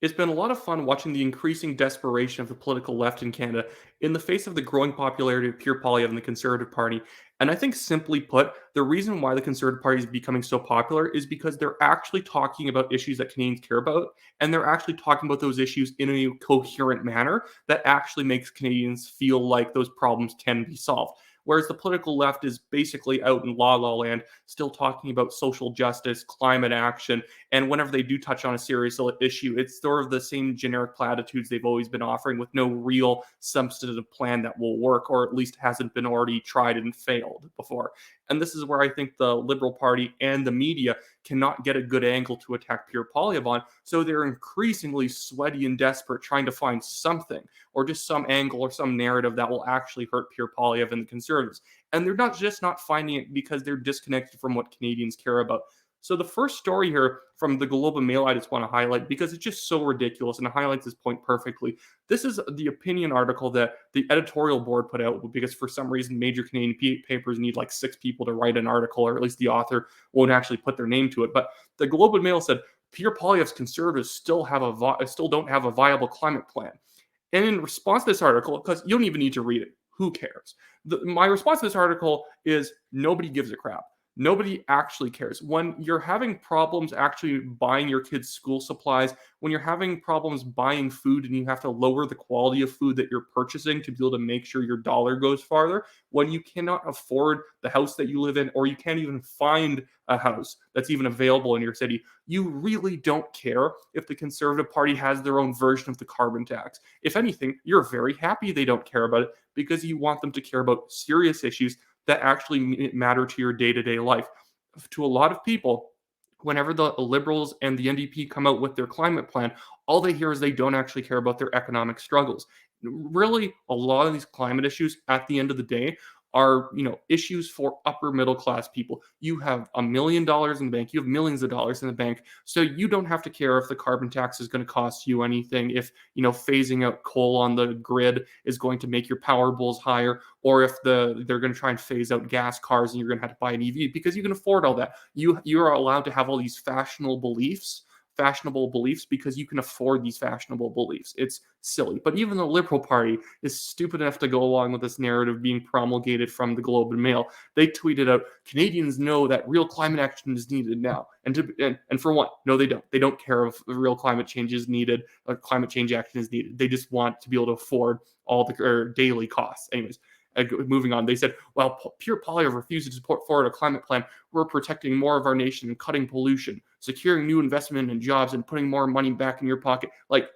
It's been a lot of fun watching the increasing desperation of the political left in Canada in the face of the growing popularity of Pierre Poilievre and the Conservative Party. And I think, simply put, the reason why the Conservative Party is becoming so popular is because they're actually talking about issues that Canadians care about, and they're actually talking about those issues in a coherent manner that actually makes Canadians feel like those problems can be solved. Whereas the political left is basically out in la la land, still talking about social justice, climate action, and whenever they do touch on a serious issue, it's sort of the same generic platitudes they've always been offering with no real substantive plan that will work, or at least hasn't been already tried and failed before. And this is where I think the Liberal Party and the media cannot get a good angle to attack Pierre Poilievre on. So they're increasingly sweaty and desperate, trying to find something or just some angle or some narrative that will actually hurt Pierre Poilievre and the Conservatives. And they're not finding it because they're disconnected from what Canadians care about. So the first story here from the Globe and Mail I just want to highlight because it's just so ridiculous and it highlights this point perfectly. This is the opinion article that the editorial board put out because for some reason major Canadian papers need like 6 people to write an article, or at least the author won't actually put their name to it. But the Globe and Mail said Pierre Poilievre's Conservatives still don't have a viable climate plan. And in response to this article, because you don't even need to read it, who cares? My response to this article is nobody gives a crap. Nobody actually cares. When you're having problems actually buying your kids' school supplies, when you're having problems buying food and you have to lower the quality of food that you're purchasing to be able to make sure your dollar goes farther, when you cannot afford the house that you live in, or you can't even find a house that's even available in your city, you really don't care if the Conservative Party has their own version of the carbon tax. If anything, you're very happy they don't care about it because you want them to care about serious issues that actually matter to your day-to-day life. To a lot of people, whenever the Liberals and the NDP come out with their climate plan, all they hear is they don't actually care about their economic struggles. Really, a lot of these climate issues at the end of the day are, issues for upper middle class people. You have $1 million in the bank, you have millions of dollars in the bank, so you don't have to care if the carbon tax is going to cost you anything, if phasing out coal on the grid is going to make your power bills higher, or if they're going to try and phase out gas cars and you're going to have to buy an EV because you can afford all that. You're allowed to have all these fashionable beliefs because you can afford these fashionable beliefs. It's silly. But even the Liberal Party is stupid enough to go along with this narrative being promulgated from the Globe and Mail. They tweeted out, Canadians know that real climate action is needed now. And for one, no, they don't. They don't care if real climate change is needed, or climate change action is needed. They just want to be able to afford all the daily costs. Anyways, moving on, they said, while Pierre Poilievre refuses to put forward a climate plan, we're protecting more of our nation and cutting pollution, securing new investment and jobs, and putting more money back in your pocket. Like,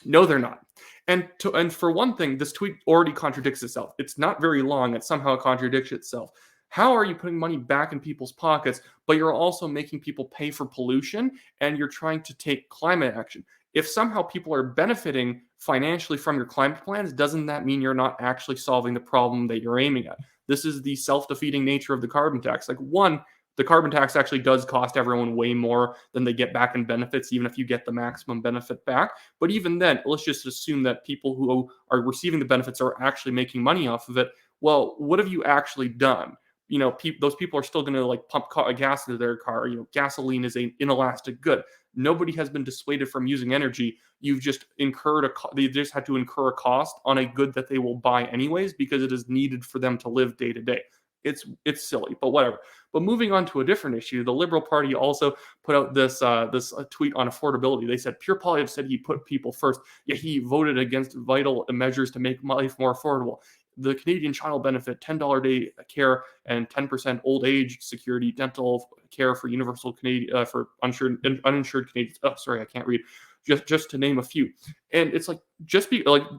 no, they're not. And for one thing, this tweet already contradicts itself. It's not very long. It somehow contradicts itself. How are you putting money back in people's pockets, but you're also making people pay for pollution and you're trying to take climate action? If somehow people are benefiting financially from your climate plans, doesn't that mean you're not actually solving the problem that you're aiming at? This is the self-defeating nature of the carbon tax. Like, one, the carbon tax actually does cost everyone way more than they get back in benefits, even if you get the maximum benefit back. But even then, let's just assume that people who are receiving the benefits are actually making money off of it. Well, what have you actually done? Those people are still going to like pump gas into their car. Gasoline is an inelastic good. Nobody has been dissuaded from using energy. You've just they just had to incur a cost on a good that they will buy anyways because it is needed for them to live day to day. It's silly, but whatever. But moving on to a different issue, the Liberal Party also put out this tweet on affordability. They said Pierre Poilievre said he put people first, yet he voted against vital measures to make life more affordable. The Canadian child benefit, $10 day care, and 10% old age security dental care for universal Canadian for uninsured Canadians. Oh, sorry, I can't read. Just to name a few. And it's like,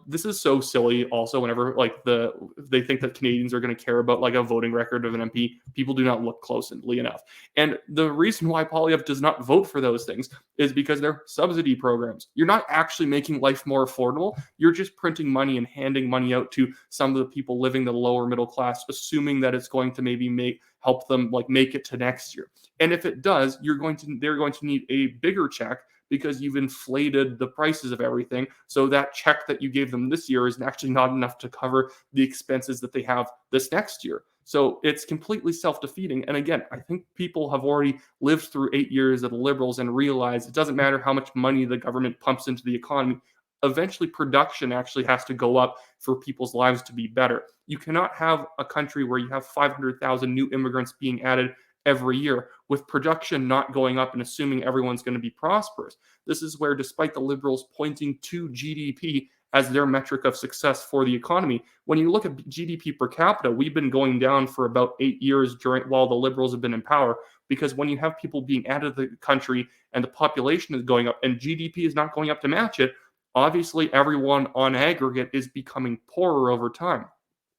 this is so silly also whenever they think that Canadians are going to care about like a voting record of an MP. People do not look closely enough. And the reason why Poilievre does not vote for those things is because they're subsidy programs. You're not actually making life more affordable. You're just printing money and handing money out to some of the people living the lower middle class, assuming that it's going to maybe help them like make it to next year. And if it does, they're going to need a bigger check because you've inflated the prices of everything. So that check that you gave them this year is actually not enough to cover the expenses that they have this next year. So it's completely self-defeating. And again, I think people have already lived through 8 years of the Liberals and realized it doesn't matter how much money the government pumps into the economy. Eventually, production actually has to go up for people's lives to be better. You cannot have a country where you have 500,000 new immigrants being added every year with production not going up and assuming everyone's going to be prosperous. This is where, despite the Liberals pointing to GDP as their metric of success for the economy, when you look at GDP per capita, we've been going down for about 8 years while the Liberals have been in power. Because when you have people being added to the country and the population is going up and GDP is not going up to match it, obviously everyone on aggregate is becoming poorer over time.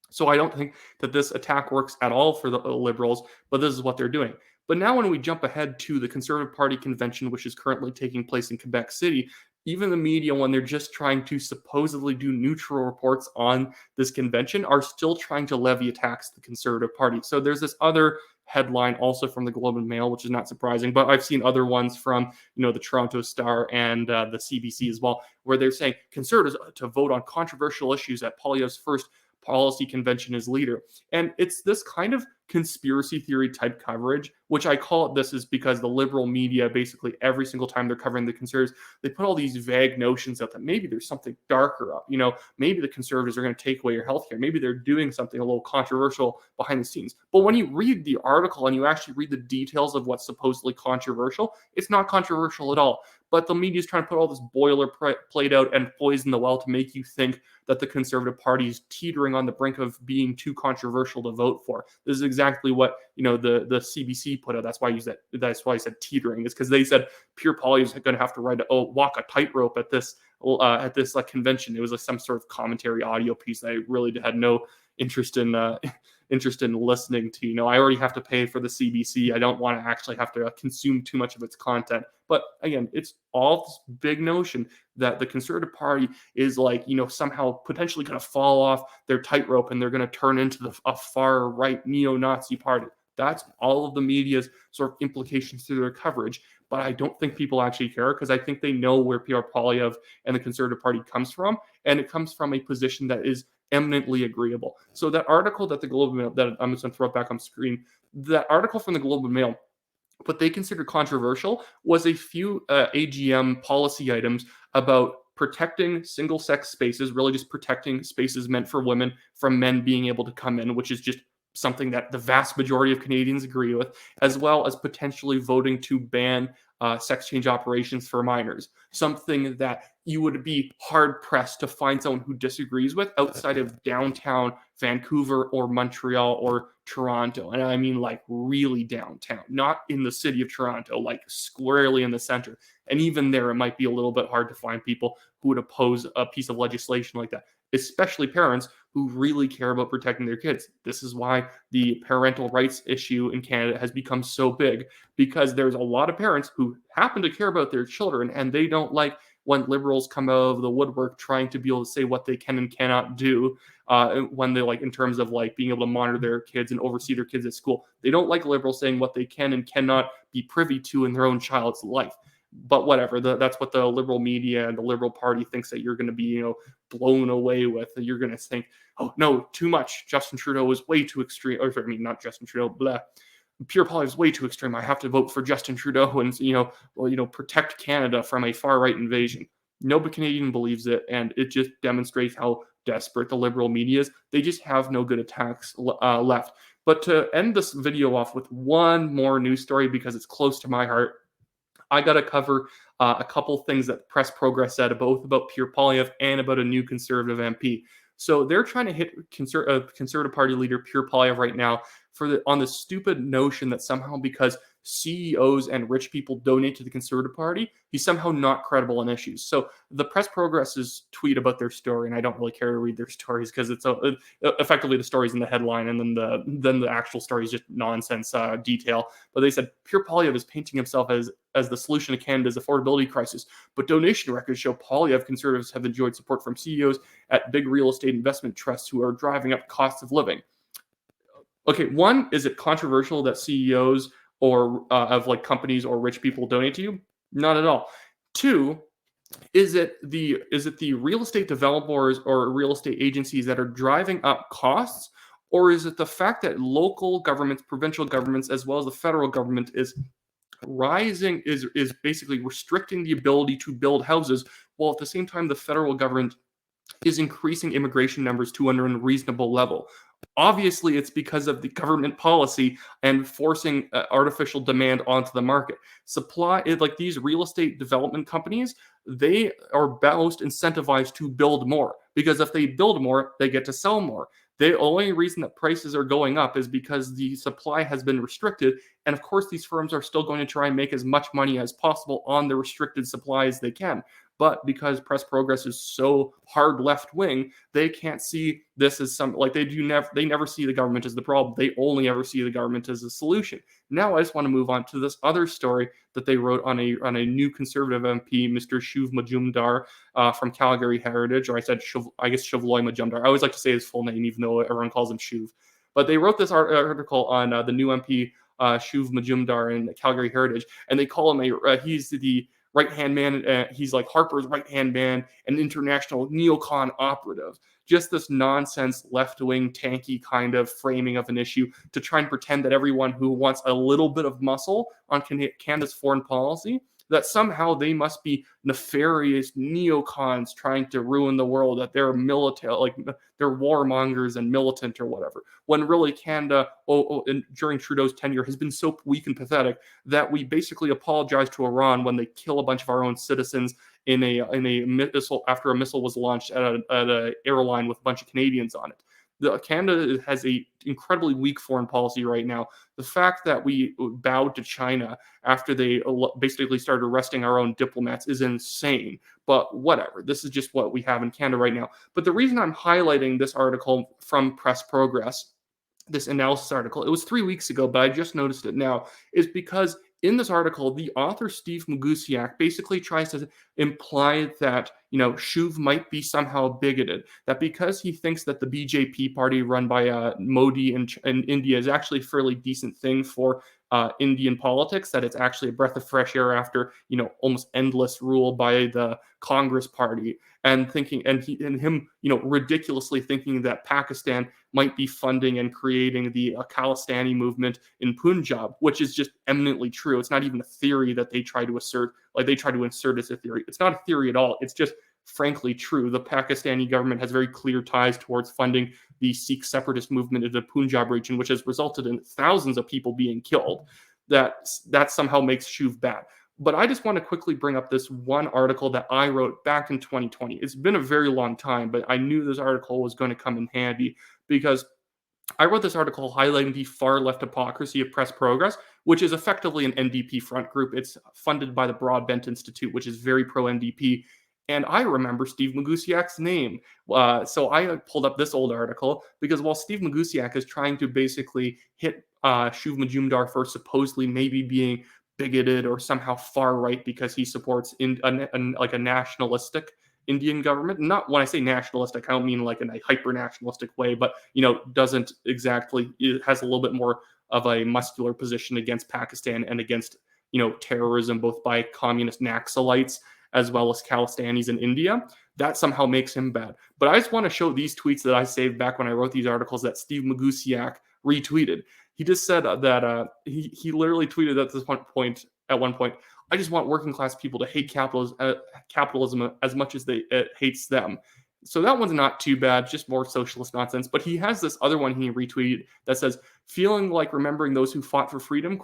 So I don't think that this attack works at all for the Liberals, but this is what they're doing. But now, when we jump ahead to the Conservative Party convention, which is currently taking place in Quebec City, even the media, when they're just trying to supposedly do neutral reports on this convention, are still trying to levy attacks at the Conservative Party. So there's this other headline also from the Globe and Mail, which is not surprising, but I've seen other ones from the Toronto Star and the CBC as well, where they're saying Conservatives to vote on controversial issues at Poilievre's first policy convention as leader. And it's this kind of conspiracy theory type coverage, which I call it this is because the liberal media, basically every single time they're covering the Conservatives, they put all these vague notions out that maybe there's something darker up. Maybe the Conservatives are going to take away your health care. Maybe they're doing something a little controversial behind the scenes. But when you read the article and you actually read the details of what's supposedly controversial, it's not controversial at all. But the media is trying to put all this boilerplate out and poison the well to make you think that the Conservative Party is teetering on the brink of being too controversial to vote for. This is exactly what the CBC put out. That's why I said teetering, is because they said Pierre Poilievre is going to have to walk a tightrope at this convention. It was some sort of commentary audio piece that I really had no interest in listening to. I already have to pay for the CBC. I don't want to actually have to consume too much of its content. But again, it's all this big notion that the Conservative Party is somehow potentially going to fall off their tightrope and they're going to turn into a far right neo-Nazi party. That's all of the media's sort of implications through their coverage. But I don't think people actually care, because I think they know where Pierre Poilievre and the Conservative Party comes from, and it comes from a position that is eminently agreeable. So that article that the Globe and Mail, that I'm just going to throw it back on screen, that article from the Globe and Mail, what they considered controversial was a few AGM policy items about protecting single-sex spaces, really just protecting spaces meant for women from men being able to come in, which is just something that the vast majority of Canadians agree with, as well as potentially voting to ban sex change operations for minors, something that you would be hard-pressed to find someone who disagrees with outside of downtown Vancouver or Montreal or Toronto. And I mean really downtown, not in the city of Toronto, squarely in the center. And even there, it might be a little bit hard to find people who would oppose a piece of legislation like that, especially parents who really care about protecting their kids. This is why the parental rights issue in Canada has become so big, because there's a lot of parents who happen to care about their children, and they don't like when liberals come out of the woodwork trying to be able to say what they can and cannot do when they in terms of being able to monitor their kids and oversee their kids at school. They don't like liberals saying what they can and cannot be privy to in their own child's life. But whatever, that's what the liberal media and the Liberal Party thinks that you're going to be, blown away with. You're going to think, oh no, too much. Justin Trudeau is way too extreme. Or I mean, not Justin Trudeau, blah. Pierre Poilievre is way too extreme. I have to vote for Justin Trudeau and protect Canada from a far right invasion. No Canadian believes it, and it just demonstrates how desperate the liberal media is. They just have no good attacks left. But to end this video off with one more news story, because it's close to my heart, I got to cover a couple things that Press Progress said, both about Pierre Poilievre and about a new Conservative MP. So they're trying to hit Conservative Party leader Pierre Poilievre right now on the stupid notion that somehow because CEOs and rich people donate to the Conservative Party, he's somehow not credible on issues. So the Press Progress's tweet about their story, and I don't really care to read their stories because it's effectively the story's in the headline, and then the actual story is just nonsense detail. But they said Pierre Poilievre is painting himself as the solution to Canada's affordability crisis, but donation records show Poilievre Conservatives have enjoyed support from CEOs at big real estate investment trusts who are driving up costs of living. Okay, one, is it controversial that CEOs or of companies or rich people donate to you? Not at all. Two, is it the real estate developers or real estate agencies that are driving up costs, Or is it the fact that local governments, provincial governments, as well as the federal government is basically restricting the ability to build houses, while at the same time the federal government is increasing immigration numbers to an unreasonable level? Obviously, it's because of the government policy and forcing artificial demand onto the market. Like these real estate development companies, they are most incentivized to build more, because if they build more, they get to sell more. The only reason that prices are going up is because the supply has been restricted. And of course, these firms are still going to try and make as much money as possible on the restricted supply as they can. But because Press Progress is so hard left wing, they can't see this as they never see the government as the problem. They only ever see the government as a solution. Now I just want to move on to this other story that they wrote on a new Conservative MP, Mr. Shuv Majumdar, from Calgary Heritage, or I guess Shuvloy Majumdar. I always like to say his full name, even though everyone calls him Shuv. But they wrote this article on the new MP, Shuv Majumdar in Calgary Heritage, and they call him he's the right-hand man. He's like Harper's right-hand man, an international neocon operative. Just this nonsense left-wing tanky kind of framing of an issue to try and pretend that everyone who wants a little bit of muscle on Canada's foreign policy, that somehow they must be nefarious neocons trying to ruin the world, that they're military, like they're warmongers and militant or whatever. When really Canada, during Trudeau's tenure, has been so weak and pathetic that we basically apologize to Iran when they kill a bunch of our own citizens in a missile, after a missile was launched at a airline with a bunch of Canadians on it. Canada has a incredibly weak foreign policy right now. The fact that we bowed to China after they basically started arresting our own diplomats is insane. But whatever. This is just what we have in Canada right now. But the reason I'm highlighting this article from Press Progress, this analysis article, it was 3 weeks ago, but I just noticed it now, is because in this article, the author Steve Magusiak basically tries to imply that, Shuv might be somehow bigoted, that because he thinks that the BJP party run by Modi in India is actually a fairly decent thing for Indian politics, that it's actually a breath of fresh air after, almost endless rule by the Congress party, and him, ridiculously thinking that Pakistan might be funding and creating the Khalistani movement in Punjab, which is just eminently true. It's not even a theory that they try to assert, like they try to insert as a theory. It's not a theory at all. It's just frankly true. The Pakistani government has very clear ties towards funding the Sikh separatist movement in the Punjab region, which has resulted in thousands of people being killed. That somehow makes Shuv bad. But I just want to quickly bring up this one article that I wrote back in 2020. It's been a very long time, but I knew this article was going to come in handy because I wrote this article highlighting the far left hypocrisy of Press Progress, which is effectively an NDP front group. It's funded by the Broadbent Institute, which is very pro-NDP. And I remember Steve Magusiak's name. So I pulled up this old article because while Steve Magusiak is trying to basically hit Shuv Majumdar for supposedly maybe being bigoted or somehow far right because he supports like a nationalistic Indian government. Not when I say nationalistic, I don't mean like in a hyper nationalistic way, but doesn't exactly, it has a little bit more of a muscular position against Pakistan and against terrorism, both by communist Naxalites as well as Khalistanis in India. That somehow makes him bad. But I just want to show these tweets that I saved back when I wrote these articles that Steve Magusiak retweeted. He just said that he literally tweeted at one point, I just want working class people to hate capitalism as much as it hates them. So that one's not too bad, just more socialist nonsense. But he has this other one he retweeted that says, feeling like remembering those who fought for freedom, ?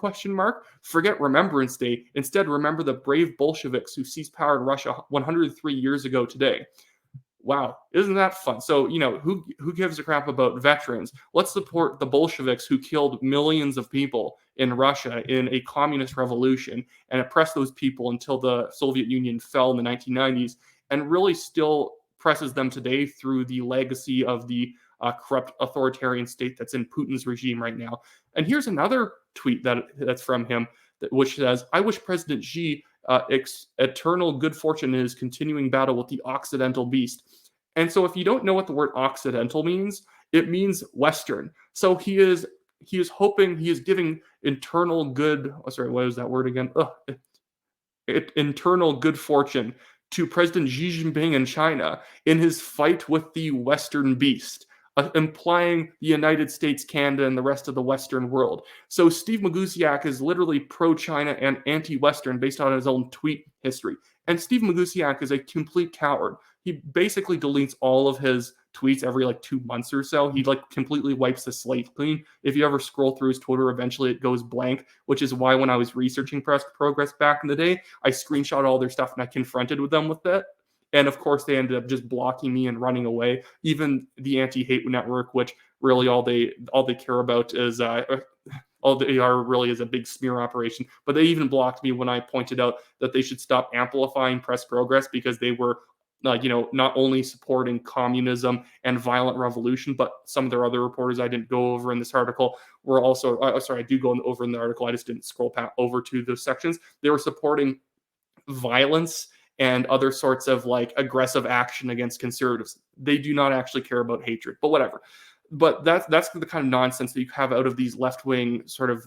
Forget Remembrance Day. Instead, remember the brave Bolsheviks who seized power in Russia 103 years ago today. Wow, isn't that fun? So, who gives a crap about veterans? Let's support the Bolsheviks who killed millions of people in Russia in a communist revolution and oppressed those people until the Soviet Union fell in the 1990s, and really still presses them today through the legacy of the corrupt authoritarian state that's in Putin's regime right now. And here's another tweet that's from him, which says, I wish President Xi eternal good fortune in his continuing battle with the Occidental beast. And so if you don't know what the word Occidental means, it means Western. So he is hoping, he is giving internal good, what is that word again? Internal good fortune to President Xi Jinping in China in his fight with the Western beast. implying the United States, Canada, and the rest of the Western world. So Steve Magusiak is literally pro-China and anti-Western based on his own tweet history. And Steve Magusiak is a complete coward. He basically deletes all of his tweets every like 2 months or so. He like completely wipes the slate clean. If you ever scroll through his Twitter, eventually it goes blank, which is why when I was researching Press Progress back in the day, I screenshot all their stuff and I confronted with them with it. And of course, they ended up just blocking me and running away. Even the anti-hate network, which really all they care about is all they are really is a big smear operation. But they even blocked me when I pointed out that they should stop amplifying Press Progress because they were not only supporting communism and violent revolution, but some of their other reporters I didn't go over in this article were also, I do go over in the article, I just didn't scroll over to those sections. They were supporting violence and other sorts of like aggressive action against conservatives. They do not actually care about hatred, but whatever. But that's the kind of nonsense that you have out of these left-wing sort of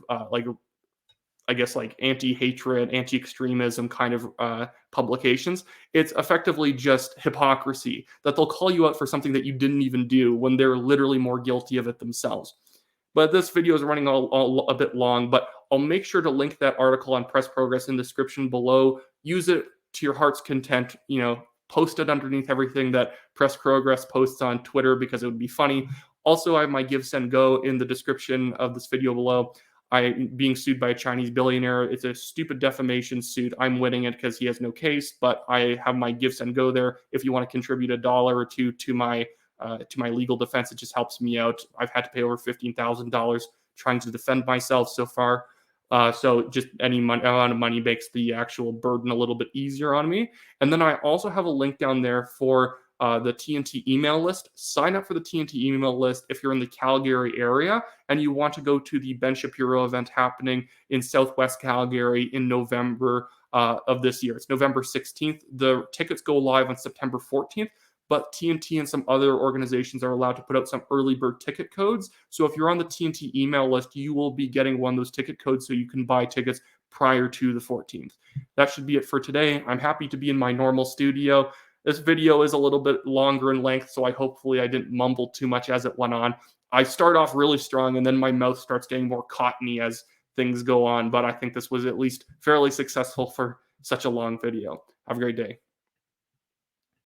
I guess like anti-hatred, anti-extremism kind of publications. It's effectively just hypocrisy that they'll call you out for something that you didn't even do when they're literally more guilty of it themselves. But this video is running a bit long, but I'll make sure to link that article on Press Progress in the description below. Use it to your heart's content, post it underneath everything that Press Progress posts on Twitter because it would be funny. Also, I have my Give, Send, Go in the description of this video below. I'm being sued by a Chinese billionaire. It's a stupid defamation suit. I'm winning it because he has no case, but I have my Give, Send, Go there. If you want to contribute $1 or $2 to my legal defense, it just helps me out. I've had to pay over $15,000 trying to defend myself so far. So just any amount of money makes the actual burden a little bit easier on me. And then I also have a link down there for the TNT email list. Sign up for the TNT email list if you're in the Calgary area and you want to go to the Ben Shapiro event happening in Southwest Calgary in November of this year. It's November 16th. The tickets go live on September 14th. But TNT and some other organizations are allowed to put out some early bird ticket codes. So if you're on the TNT email list, you will be getting one of those ticket codes so you can buy tickets prior to the 14th. That should be it for today. I'm happy to be in my normal studio. This video is a little bit longer in length, so hopefully I didn't mumble too much as it went on. I start off really strong, and then my mouth starts getting more cottony as things go on. But I think this was at least fairly successful for such a long video. Have a great day.